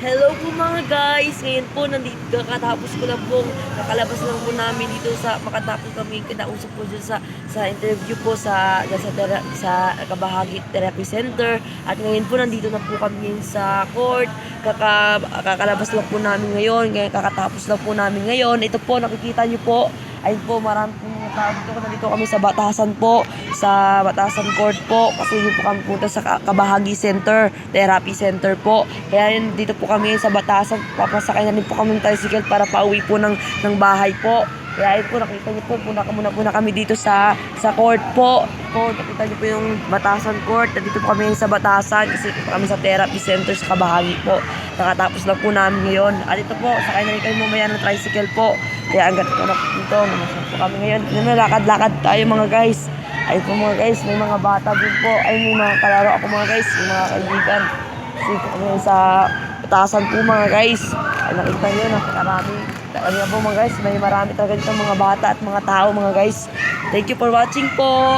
Hello po mga guys! Ngayon po, nandito kakatapos ko lang po, nakalabas lang po namin dito sa, makatapos kami kinausap po dyan sa interview po sa Kabahagi Therapy Center. At ngayon po, nandito na po kami sa court. Kakalabas lang po namin ngayon, kakatapos lang po namin ngayon. Ito po, nakikita nyo po, ayun po, marami po mga tao dito. Nandito kami sa Batasan po, sa Batasan Court po. Kasi yun po kami punta sa Kabahagi Center, Therapy Center po. Kaya yun, dito po kami sa Batasan, papasakay na rin po kami ng tricycle para pauwi po ng bahay po. Kaya yun po, nakita niyo po, muna kami dito sa court po. Nakita niyo po yung Batasan Court. Dito po kami sa Batasan kasi po kami sa Therapy Center sa Kabahagi po. Nakatapos lang po namin ngayon. At ito po, sakay na rin kayo mamaya ng tricycle po. Kaya hanggang ito na po dito, namasok po kami ngayon. Lakad-lakad tayo mga guys. Ay po mga guys, may mga bata din po. Ay may mga kalaro ako mga guys, may mga kaibigan. Kasi po kami sa Batasan po mga guys. Ay nakita nyo, napakarami. Kaya po mga guys, may marami talaga dito mga bata at mga tao mga guys. Thank you for watching po.